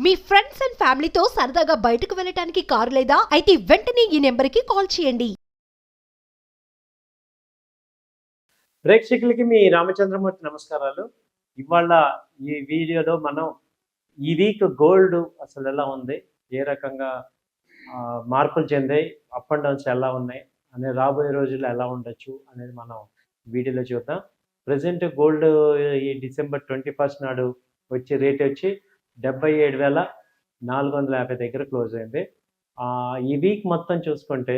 Me friends and ఫ్యామిలీతో సరదాగా బయటకు వెళ్ళటానికి కారు లేదా అయితే వెంటనే ఈ నెంబర్కి కాల్ చేయండి. ప్రేక్షకులకి మీ రామచంద్రమూర్తి నమస్కారాలు. ఇవాళ ఈ వీడియోలో మనం ఈ వీక్ గోల్డ్ అసలు ఎలా ఉంది, ఏ రకంగా మార్పులు చెందాయి, అప్ అండ్ డౌన్స్ ఎలా ఉన్నాయి అనే రాబోయే రోజుల్లో ఎలా ఉండొచ్చు అనేది మనం వీడియోలో చూద్దాం. ప్రజెంట్ గోల్డ్ ఈ డిసెంబర్ 21 నాడు వచ్చే రేట్ వచ్చి 77,450 దగ్గర క్లోజ్ అయింది. ఈ వీక్ మొత్తం చూసుకుంటే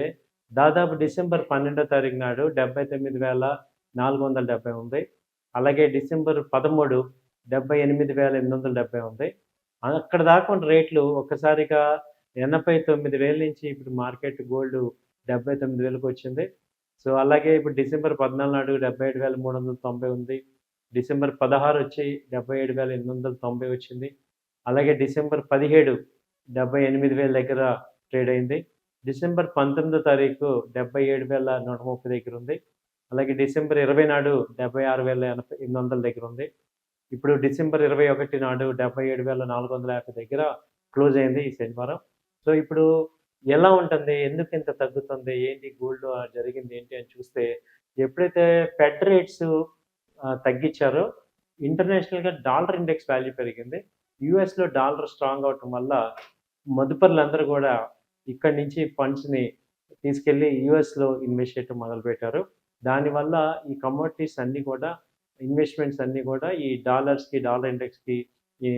దాదాపు డిసెంబర్ 12వ తారీఖు నాడు 79,470 ఉంది. అలాగే డిసెంబర్ 13 78,870 ఉంది. అక్కడ దాకా ఉన్న రేట్లు ఒక్కసారిగా 89,000 నుంచి ఇప్పుడు మార్కెట్ గోల్డ్ 79,000కి వచ్చింది. సో అలాగే ఇప్పుడు డిసెంబర్ 14 నాడు 77,390 ఉంది. డిసెంబర్ 16 వచ్చి 77,890 వచ్చింది. అలాగే డిసెంబర్ 17 78,000 దగ్గర ట్రేడ్ అయింది. డిసెంబర్ 19వ తారీఖు 77,130 దగ్గర ఉంది. అలాగే డిసెంబర్ 20 నాడు 76,800 దగ్గర ఉంది. ఇప్పుడు డిసెంబర్ 21 నాడు 77,450 దగ్గర క్లోజ్ అయింది ఈ శనివారం. సో ఇప్పుడు ఎలా ఉంటుంది, ఎందుకు ఇంత తగ్గుతుంది, ఏంటి గోల్డ్ జరిగింది ఏంటి అని చూస్తే, ఎప్పుడైతే ఫెడ్ రేట్స్ తగ్గించారో ఇంటర్నేషనల్గా డాలర్ ఇండెక్స్ వాల్యూ పెరిగింది. యూఎస్లో డాలర్ స్ట్రాంగ్ అవటం వల్ల మదుపరులందరూ కూడా ఇక్కడి నుంచి ఫండ్స్ని తీసుకెళ్ళి యూఎస్లో ఇన్వెస్ట్ చేయడం మొదలుపెట్టారు. దానివల్ల ఈ కమోడిటీస్ అన్నీ కూడా, ఇన్వెస్ట్మెంట్స్ అన్నీ కూడా ఈ డాలర్స్కి, డాలర్ ఇండెక్స్కి, ఈ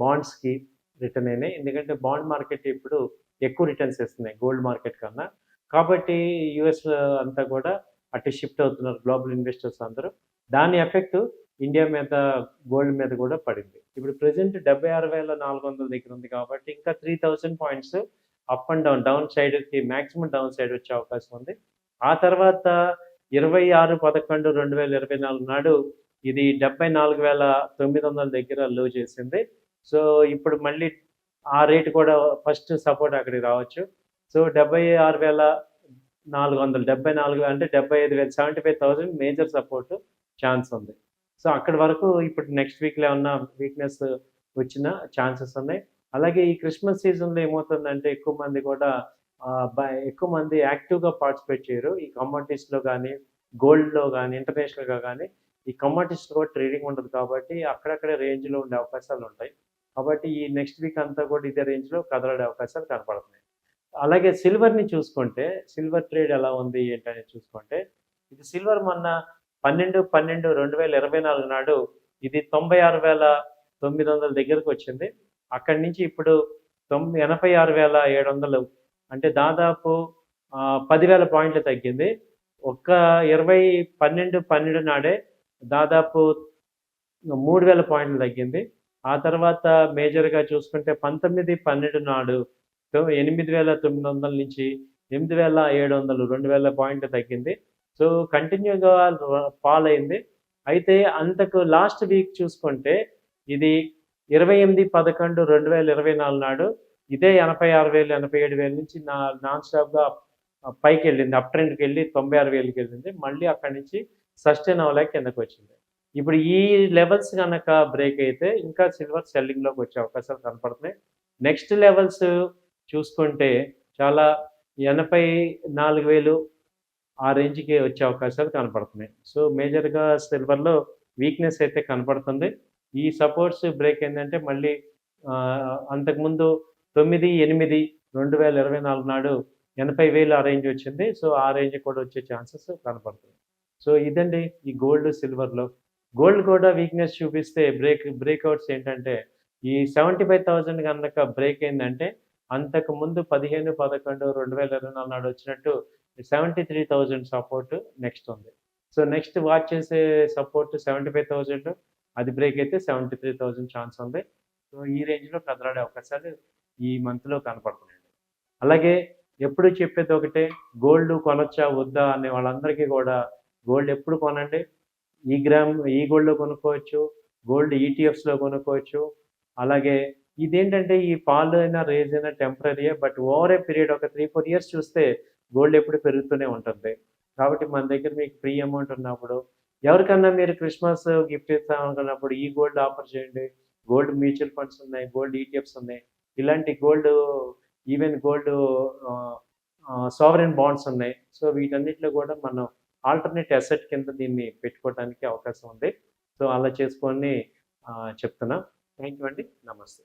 బాండ్స్కి రిటర్న్ అయినాయి. ఎందుకంటే బాండ్ మార్కెట్ ఇప్పుడు ఎక్కువ రిటర్న్స్ ఇస్తున్నాయి గోల్డ్ మార్కెట్ కన్నా. కాబట్టి యూఎస్ అంతా కూడా అటు షిఫ్ట్ అవుతున్నారు గ్లోబల్ ఇన్వెస్టర్స్ అందరూ. దాని ఎఫెక్ట్ ఇండియా మీద, గోల్డ్ మీద కూడా పడింది. ఇప్పుడు ప్రెసెంట్ 76,400 దగ్గర ఉంది కాబట్టి ఇంకా 3,000 పాయింట్స్ అప్ అండ్ డౌన్ సైడ్కి మ్యాక్సిమం డౌన్ సైడ్ వచ్చే అవకాశం ఉంది. ఆ తర్వాత 26/11/2024 నాడు ఇది 74,900 దగ్గర లో చేసింది. సో ఇప్పుడు మళ్ళీ ఆ రేటు కూడా ఫస్ట్ సపోర్ట్ అక్కడికి రావచ్చు. సో 76,400, 74 అంటే 75,000, 75,000 మేజర్ సపోర్ట్ ఛాన్స్ ఉంది. సో అక్కడి వరకు ఇప్పుడు నెక్స్ట్ వీక్లో ఏమన్నా వీక్నెస్ వచ్చిన ఛాన్సెస్ ఉన్నాయి. అలాగే ఈ క్రిస్మస్ సీజన్లో ఏమవుతుందంటే ఎక్కువ మంది యాక్టివ్గా పార్టిసిపేట్ చేయరు. ఈ కమోడిటీస్లో కానీ, గోల్డ్లో కానీ, ఇంటర్నేషనల్గా కానీ ఈ కమోడిటీస్లో కూడా ట్రేడింగ్ ఉండదు కాబట్టి అక్కడక్కడే రేంజ్లో ఉండే అవకాశాలు ఉంటాయి. కాబట్టి ఈ నెక్స్ట్ వీక్ అంతా కూడా ఇదే రేంజ్లో కదలడే అవకాశాలు కనపడుతున్నాయి. అలాగే సిల్వర్ని చూసుకుంటే, సిల్వర్ ట్రేడ్ ఎలా ఉంది ఏంటనేది చూసుకుంటే, ఇది సిల్వర్ మొన్న 12/12/2024 నాడు ఇది 96,900 దగ్గరకు వచ్చింది. అక్కడి నుంచి ఇప్పుడు 86,700, అంటే దాదాపు 10,000 పాయింట్లు తగ్గింది. ఒక్క 20/12/12 నాడే దాదాపు 3,000 పాయింట్లు తగ్గింది. ఆ తర్వాత మేజర్గా చూసుకుంటే 19/12 నాడు 8,900 నుంచి 8,700, 2,000 పాయింట్లు తగ్గింది. సో కంటిన్యూగా ఫాల్ అయింది. అయితే అంతకు లాస్ట్ వీక్ చూసుకుంటే ఇది 28/11/2024 నాడు ఇదే 86,000, 87,000 నుంచి నాన్ స్టాప్గా పైకి వెళ్ళింది, అప్ ట్రెండ్కి వెళ్ళి 96,000కి వెళ్ళింది. మళ్ళీ అక్కడి నుంచి సస్టైన్ అవ్వలేక కిందకు వచ్చింది. ఇప్పుడు ఈ లెవెల్స్ కనుక బ్రేక్ అయితే ఇంకా సిల్వర్ సెల్లింగ్లోకి వచ్చే అవకాశాలు కనపడుతున్నాయి. నెక్స్ట్ లెవెల్స్ చూసుకుంటే చాలా 84,000 ఆ రేంజ్కి వచ్చే అవకాశాలు కనపడుతున్నాయి. సో మేజర్గా సిల్వర్లో వీక్నెస్ అయితే కనపడుతుంది. ఈ సపోర్ట్స్ బ్రేక్ ఏంటంటే మళ్ళీ అంతకుముందు 9/8/2024 నాడు 80,000 ఆ రేంజ్ వచ్చింది. సో ఆ రేంజ్ కూడా వచ్చే ఛాన్సెస్ కనపడుతుంది. సో ఇదండి ఈ గోల్డ్, సిల్వర్లో. గోల్డ్ కూడా వీక్నెస్ చూపిస్తే బ్రేక్అవుట్స్ ఏంటంటే ఈ 75,000 కనుక బ్రేక్ అయిందంటే అంతకుముందు 15/11/2024 నాడు వచ్చినట్టు 73,000 సపోర్ట్ నెక్స్ట్ ఉంది. సో నెక్స్ట్ వాచ్ చేసే సపోర్ట్ 75,000, అది బ్రేక్ అయితే 73,000 ఛాన్స్ ఉంది. సో ఈ రేంజ్లో కదలాడే అవకాశాలు ఈ మంత్లో కనపడుతున్నాయండి. అలాగే ఎప్పుడు చెప్పేది ఒకటే, గోల్డ్ కొనొచ్చా వద్దా అనే వాళ్ళందరికీ కూడా గోల్డ్ ఎప్పుడు కొనండి. ఈ గోల్డ్లో కొనుక్కోవచ్చు, గోల్డ్ ఈటీఎఫ్స్లో కొనుక్కోవచ్చు. అలాగే ఇదేంటంటే ఈ ఫాల్ అయినా రేజ్ అయినా టెంపరరీయే, బట్ ఓవర్ ఏ పీరియడ్ ఒక 3-4 ఇయర్స్ చూస్తే గోల్డ్ ఎప్పుడు పెరుగుతూనే ఉంటుంది. కాబట్టి మన దగ్గర మీకు ఫ్రీ అమౌంట్ ఉన్నప్పుడు, ఎవరికన్నా మీరు క్రిస్మస్ గిఫ్ట్ ఇస్తాం అనుకున్నప్పుడు ఈ గోల్డ్ ఆఫర్ చేయండి, గోల్డ్ మ్యూచువల్ ఫండ్స్ ఉన్నాయి, గోల్డ్ ఈటీఎఫ్స్ ఉన్నాయి. ఇలాంటి ఈవెన్ సావరెన్ బాండ్స్ ఉన్నాయి. సో వీటన్నిటిలో కూడా మనం ఆల్టర్‌నేట్ అసెట్ కింద దీన్ని పెట్టుకోవడానికి అవకాశం ఉంది. సో అలా చేసుకొని చెప్తున్నా. థాంక్ యూ అండి. నమస్తే.